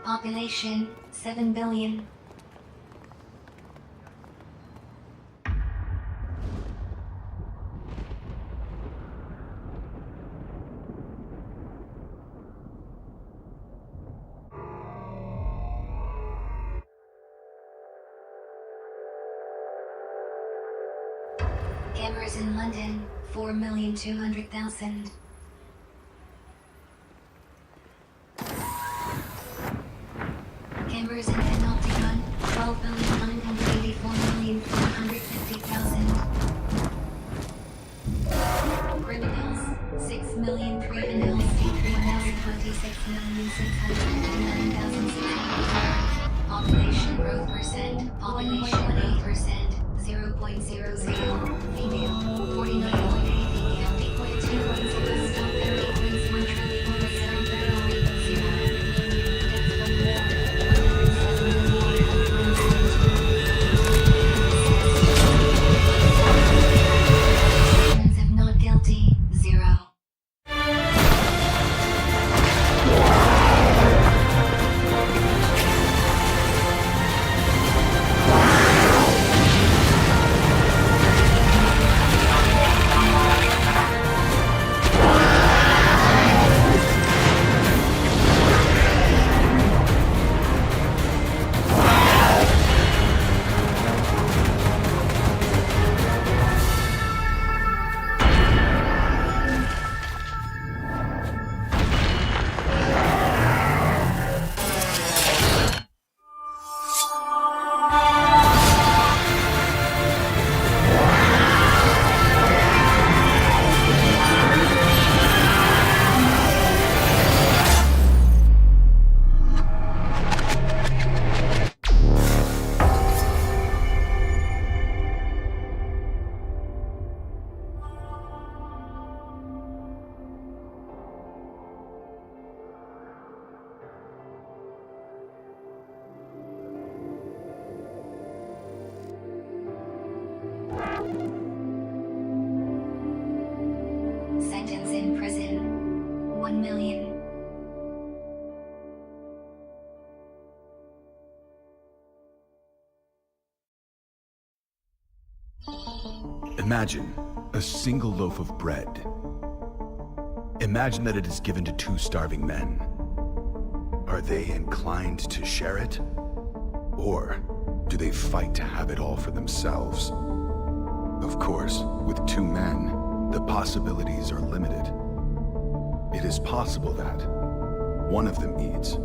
Population 7 billion. Cameras in London 4,200,000. Cameras in Penultimate 12,984,450,000. Criminals 6,000,000 criminals 26,659,600. Population growth percent. Population 8%. 0.00. Female 49.8. Female 8.210. Stop 30.1 trillion. Have not guilty. 0. Sentence in prison 1 million. Imagine a single loaf of bread. Imagine that it is given to 2 starving men. Are they inclined to share it? Or do they fight to have it all for themselves? Of course, with 2 men, the possibilities are limited. It is possible that one of them eats,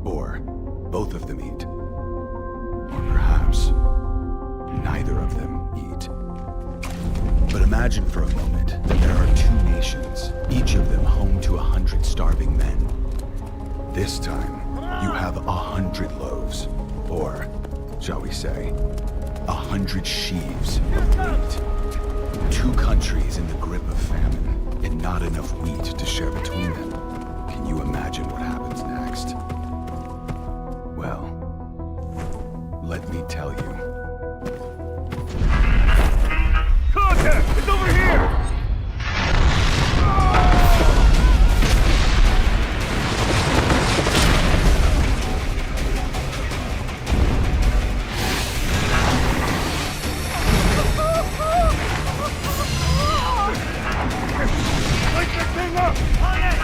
or both of them eat, or perhaps neither of them eat. But imagine for a moment that there are 2 nations, each of them home to 100 starving men. This time, you have 100 loaves, or, shall we say, 100 sheaves of wheat. 2 countries in the grip of famine, and not enough wheat to share between them. Can you imagine what happens next? Well, let me tell you. Contact! It's over here! Light that thing up! On it!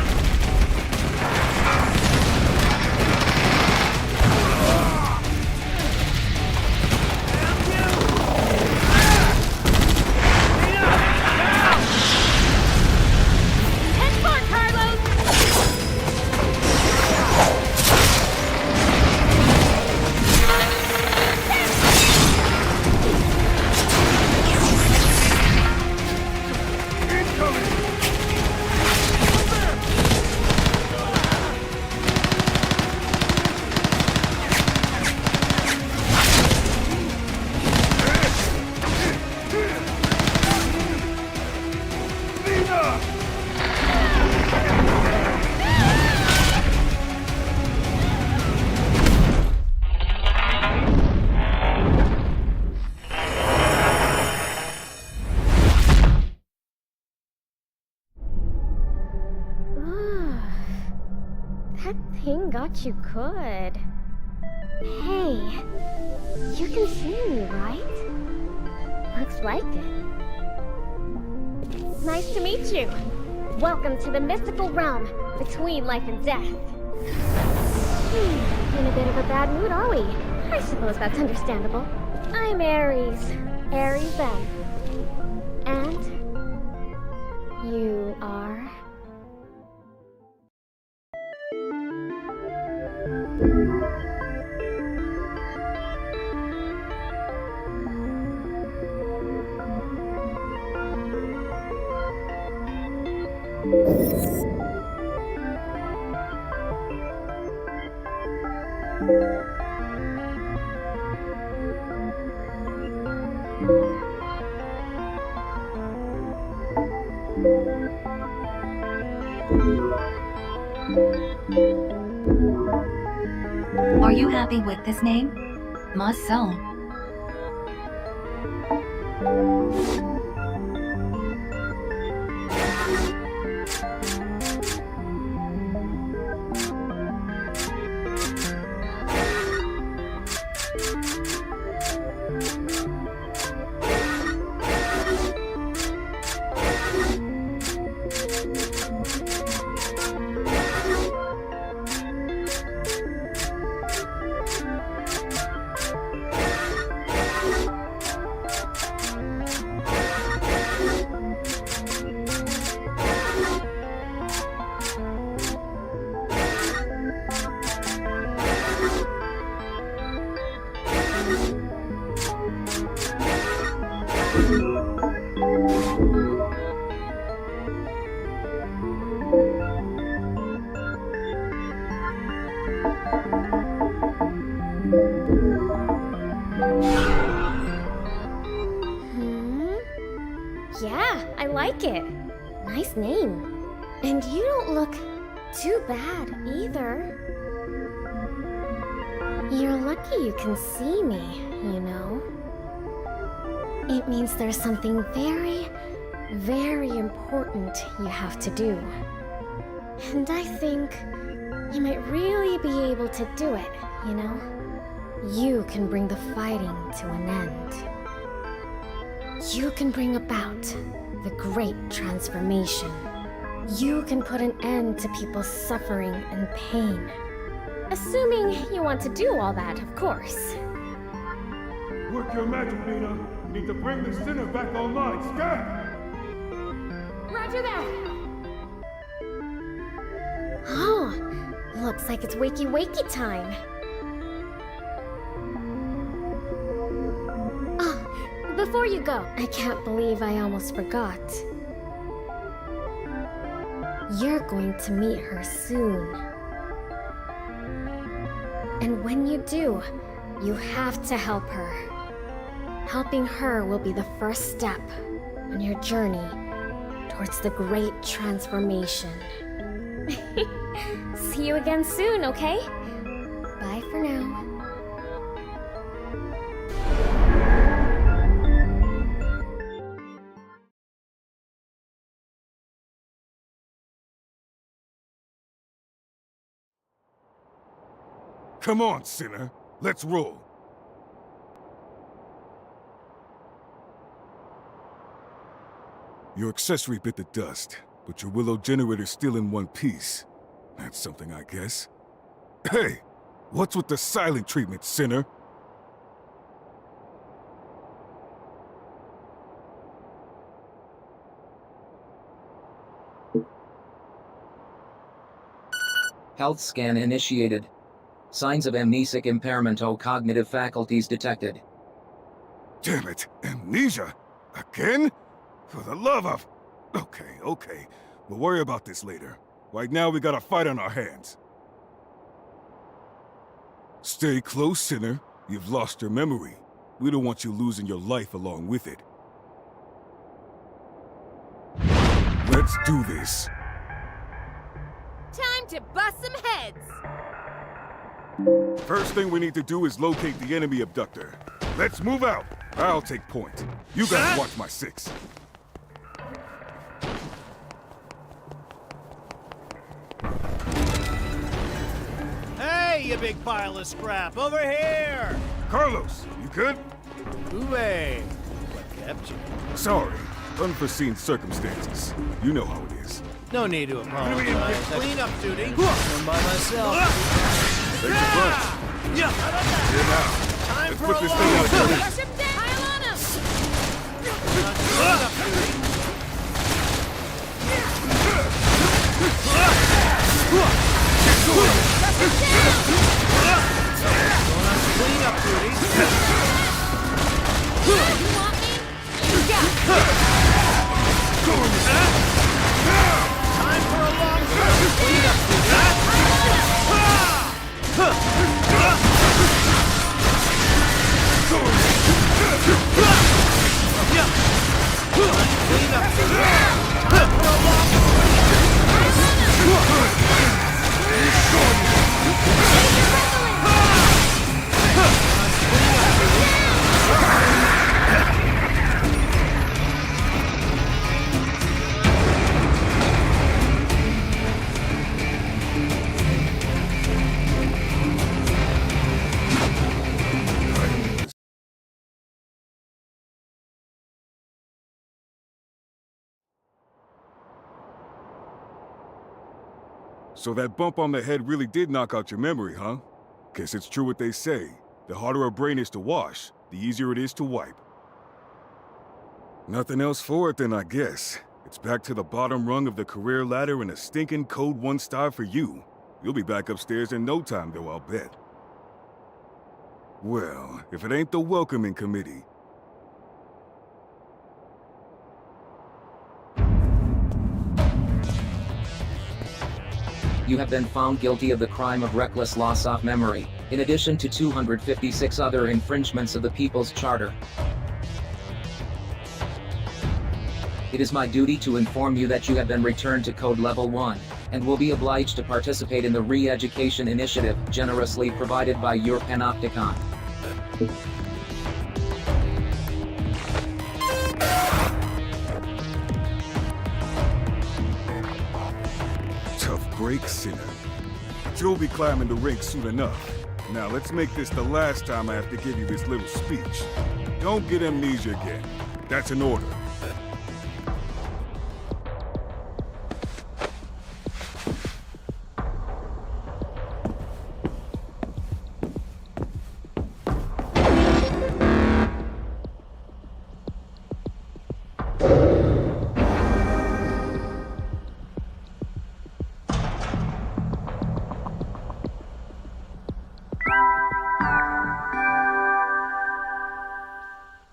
king got you good. Hey, you can see me, right? Looks like it. Nice to meet you. Welcome to the mystical realm between life and death. In a bit of a bad mood, are we? I suppose that's understandable. I'm Ares. Ares then. And you are? Are you happy with this name? Must so. Yeah, I like it. Nice name. And you don't look too bad either. You're lucky you can see me, you know. It means there's something very, very important you have to do. And I think you might really be able to do it, you know? You can bring the fighting to an end. You can bring about the great transformation. You can put an end to people's suffering and pain. Assuming you want to do all that, of course. Work your magic, Nina. We need to bring the sinner back online. Scan! Roger that! Oh, looks like it's wakey-wakey time. Before you go, I can't believe I almost forgot. You're going to meet her soon. And when you do, you have to help her. Helping her will be the first step on your journey towards the great transformation. See you again soon, okay? Bye for now. Come on, sinner. Let's roll. Your accessory bit the dust, but your willow generator's still in one piece. That's something, I guess. Hey! What's with the silent treatment, sinner? Health scan initiated. Signs of amnesic impairment or cognitive faculties detected. Damn it! Amnesia? Again? For the love of... Okay. We'll worry about this later. Right now, we got a fight on our hands. Stay close, sinner. You've lost your memory. We don't want you losing your life along with it. Let's do this. Time to bust some heads! First thing we need to do is locate the enemy abductor. Let's move out. I'll take point. You guys watch my six. you big pile of scrap. Over here! Carlos, you good? Hooray! What kept you? Sorry. Unforeseen circumstances. You know how it is. No need to apologize. Clean up duty. I'm by myself. Thanks a bunch. Yeah. How about that? Here now. Time Let's for put a this long thing out duty. there. Rush him down! Pile on him! Clean up duty. Clean up duty. You want me? Time for a long duty. Clean up duty. Clean up duty. Time for a long So that bump on the head really did knock out your memory, huh? Guess it's true what they say. The harder a brain is to wash, the easier it is to wipe. Nothing else for it then, I guess. It's back to the bottom rung of the career ladder and a stinking code 1 star for you. You'll be back upstairs in no time, though, I'll bet. Well, if it ain't the welcoming committee. You have been found guilty of the crime of reckless loss of memory, in addition to 256 other infringements of the People's Charter. It is my duty to inform you that you have been returned to Code Level 1, and will be obliged to participate in the re-education initiative generously provided by your Panopticon. Tough break, sinner. But you'll be climbing the ranks soon enough. Now let's make this the last time I have to give you this little speech. Don't get amnesia again. That's an order.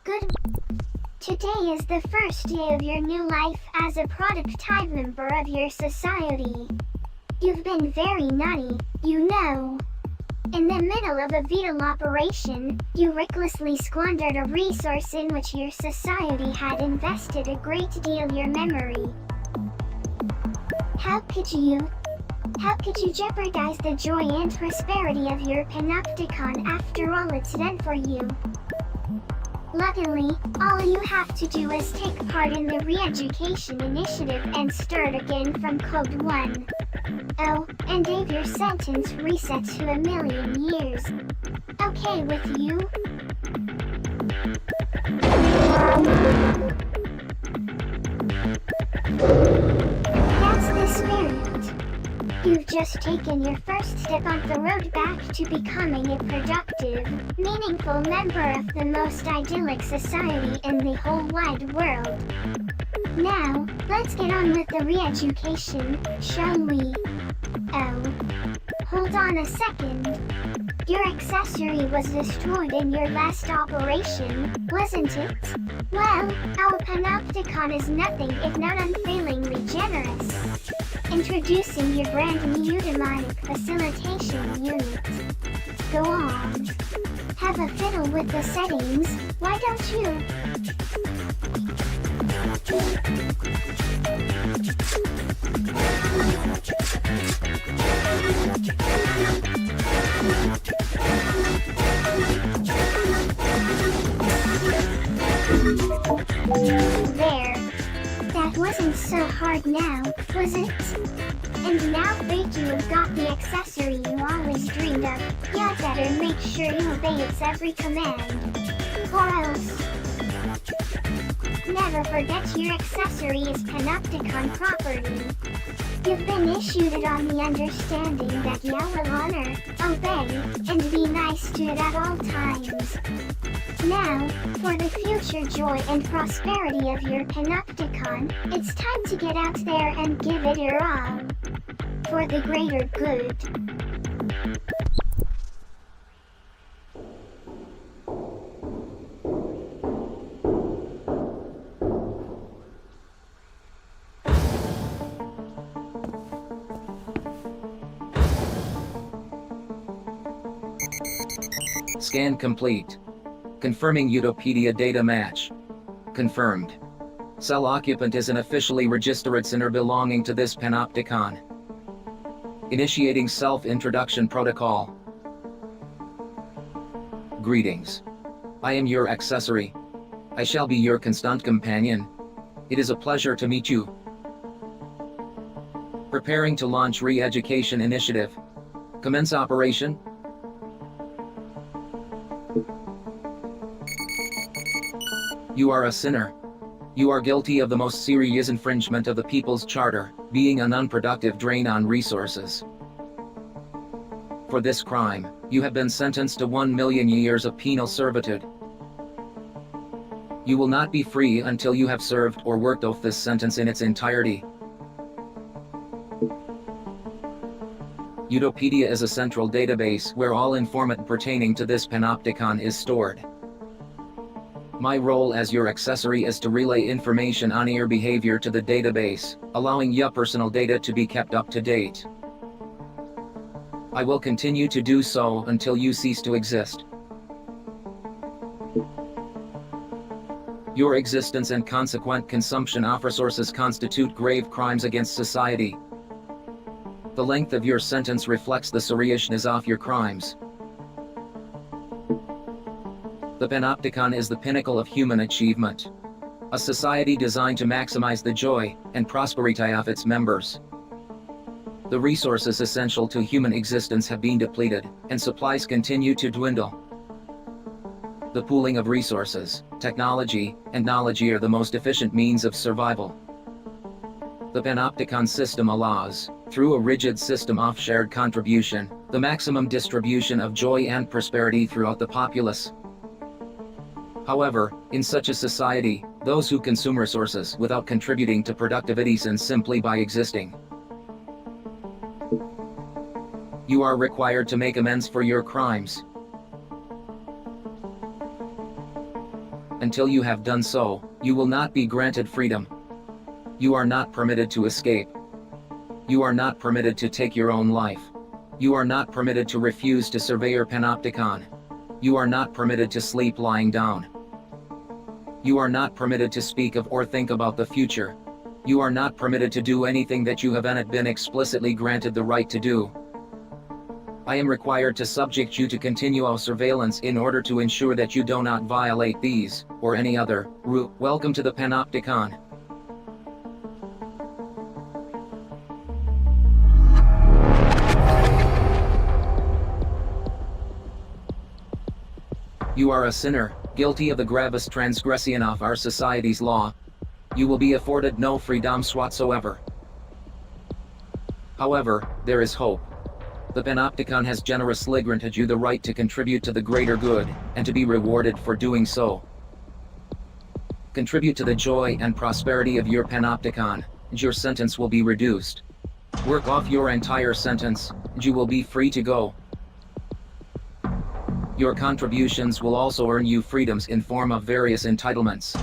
Good. Today is the first day of your new life as a prototype member of your society. You've been very naughty, you know. In the middle of a vital operation, you recklessly squandered a resource in which your society had invested a great deal your memory. How could you jeopardize the joy and prosperity of your Panopticon after all it's done for you? Luckily, all you have to do is take part in the re-education initiative and start again from Code 1. Oh, and Dave, your sentence resets to 1,000,000 years. Okay with you? That's the spirit. You've just taken your first step on the road back to becoming a productive, meaningful member of the most idyllic society in the whole wide world. Now, let's get on with the re-education, shall we? Oh. Hold on a second. Your accessory was destroyed in your last operation, wasn't it? Well, our Panopticon is nothing if not unfailingly generous. Introducing your brand new demonic facilitation unit. Go on. Have a fiddle with the settings, why don't you? There. That was wasn't so hard now, was it? And now that you have got the accessory you always dreamed of, you'd better make sure you obey its every command. Or else... Never forget your accessory is Panopticon property. You've been issued it on the understanding that you will honor, obey, and be nice to it at all times. Now, for the future joy and prosperity of your Panopticon, it's time to get out there and give it your all. For the greater good. Scan complete. Confirming Utopedia data match. Confirmed. Cell occupant is an officially registered sinner belonging to this Panopticon. Initiating self-introduction protocol. Greetings. I am your accessory. I shall be your constant companion. It is a pleasure to meet you. Preparing to launch re-education initiative. Commence operation. You are a sinner. You are guilty of the most serious infringement of the People's Charter, being an unproductive drain on resources. For this crime, you have been sentenced to 1 million years of penal servitude. You will not be free until you have served or worked off this sentence in its entirety. Utopedia is a central database where all information pertaining to this Panopticon is stored. My role as your accessory is to relay information on your behavior to the database, allowing your personal data to be kept up to date. I will continue to do so until you cease to exist. Your existence and consequent consumption of resources constitute grave crimes against society. The length of your sentence reflects the seriousness of your crimes. The Panopticon is the pinnacle of human achievement. A society designed to maximize the joy and prosperity of its members. The resources essential to human existence have been depleted, and supplies continue to dwindle. The pooling of resources, technology, and knowledge are the most efficient means of survival. The Panopticon system allows, through a rigid system of shared contribution, the maximum distribution of joy and prosperity throughout the populace. However, in such a society, those who consume resources without contributing to productivity and simply by existing. You are required to make amends for your crimes. Until you have done so, you will not be granted freedom. You are not permitted to escape. You are not permitted to take your own life. You are not permitted to refuse to survey your Panopticon. You are not permitted to sleep lying down. You are not permitted to speak of or think about the future. You are not permitted to do anything that you haven't been explicitly granted the right to do. I am required to subject you to continual surveillance in order to ensure that you do not violate these, or any other, rules. Welcome to the Panopticon. You are a sinner, guilty of the gravest transgression of our society's law. You will be afforded no freedoms whatsoever. However, there is hope. The Panopticon has generously granted you the right to contribute to the greater good, and to be rewarded for doing so. Contribute to the joy and prosperity of your Panopticon, and your sentence will be reduced. Work off your entire sentence, and you will be free to go. Your contributions will also earn you freedoms in form of various entitlements.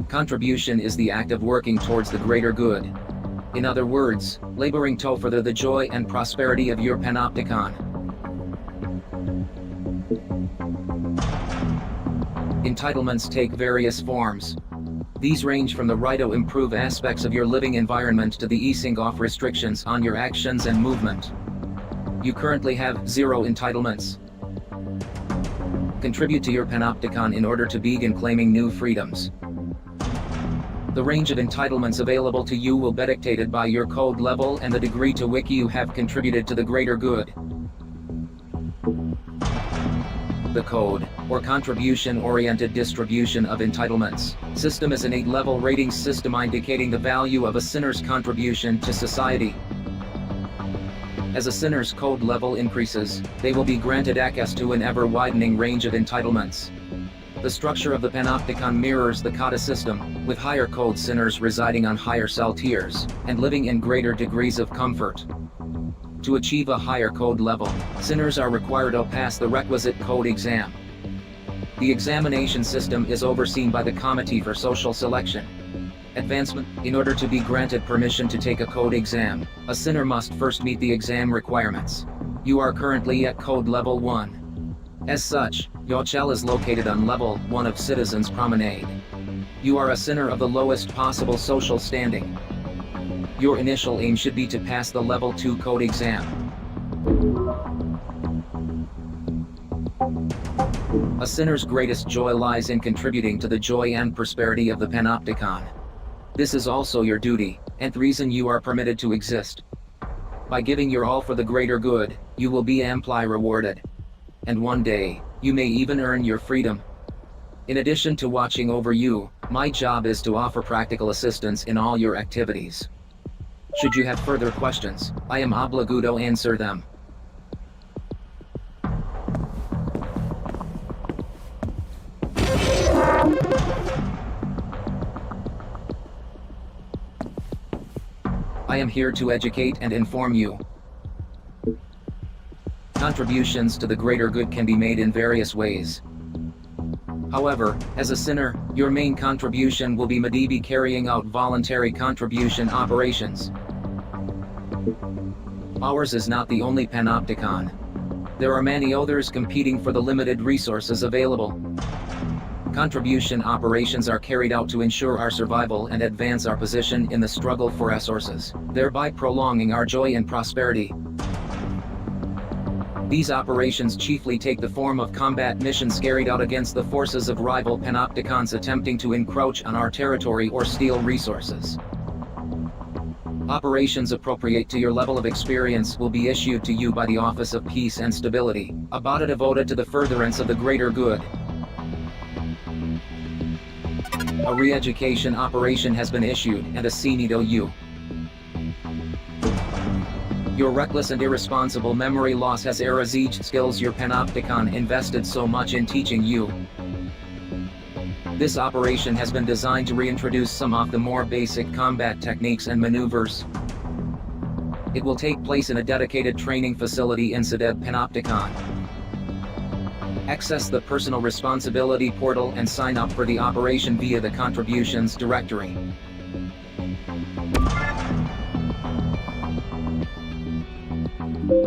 Contribution is the act of working towards the greater good. In other words, laboring to further the joy and prosperity of your Panopticon. Entitlements take various forms. These range from the right to improve aspects of your living environment to the easing off restrictions on your actions and movement. You currently have 0 entitlements. contribute to your panopticon in order to begin claiming new freedoms. The range of entitlements available to you will be dictated by your code level and the degree to which you have contributed to the greater good. The code, or contribution-oriented distribution of entitlements, system is an 8-level rating system indicating the value of a sinner's contribution to society. As a sinner's code level increases, they will be granted access to an ever-widening range of entitlements. The structure of the panopticon mirrors the kata system, with higher code sinners residing on higher cell tiers, and living in greater degrees of comfort. To achieve a higher code level, sinners are required to pass the requisite code exam. The examination system is overseen by the Committee for Social Selection. Advancement. In order to be granted permission to take a code exam, a sinner must first meet the exam requirements. You are currently at code level 1. As such, your cell is located on level 1 of Citizens Promenade. You are a sinner of the lowest possible social standing. Your initial aim should be to pass the level 2 code exam. A sinner's greatest joy lies in contributing to the joy and prosperity of the panopticon. This is also your duty, and the reason you are permitted to exist. By giving your all for the greater good, you will be amply rewarded. And one day, you may even earn your freedom. In addition to watching over you, my job is to offer practical assistance in all your activities. Should you have further questions, I am obligado to answer them. I am here to educate and inform you. Contributions to the greater good can be made in various ways. However, as a sinner, your main contribution will be maybe carrying out voluntary contribution operations. Ours is not the only panopticon. There are many others competing for the limited resources available. Contribution operations are carried out to ensure our survival and advance our position in the struggle for resources, thereby prolonging our joy and prosperity. These operations chiefly take the form of combat missions carried out against the forces of rival panopticons attempting to encroach on our territory or steal resources. Operations appropriate to your level of experience will be issued to you by the Office of Peace and Stability, a body devoted to the furtherance of the greater good. A re-education operation has been issued and assigned to you. Your reckless and irresponsible memory loss has erased skills your panopticon invested so much in teaching you. This operation has been designed to reintroduce some of the more basic combat techniques and maneuvers. It will take place in a dedicated training facility in Sedeb Panopticon. Access the Personal Responsibility portal and sign up for the operation via the Contributions directory.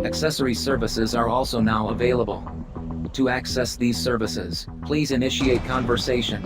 Accessory services are also now available. To access these services, please initiate conversation.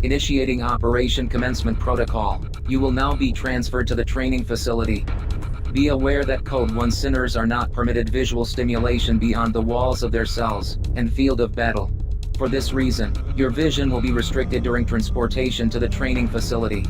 Initiating Operation Commencement Protocol. You will now be transferred to the training facility. Be aware that Code 1 sinners are not permitted visual stimulation beyond the walls of their cells and field of battle. For this reason, your vision will be restricted during transportation to the training facility.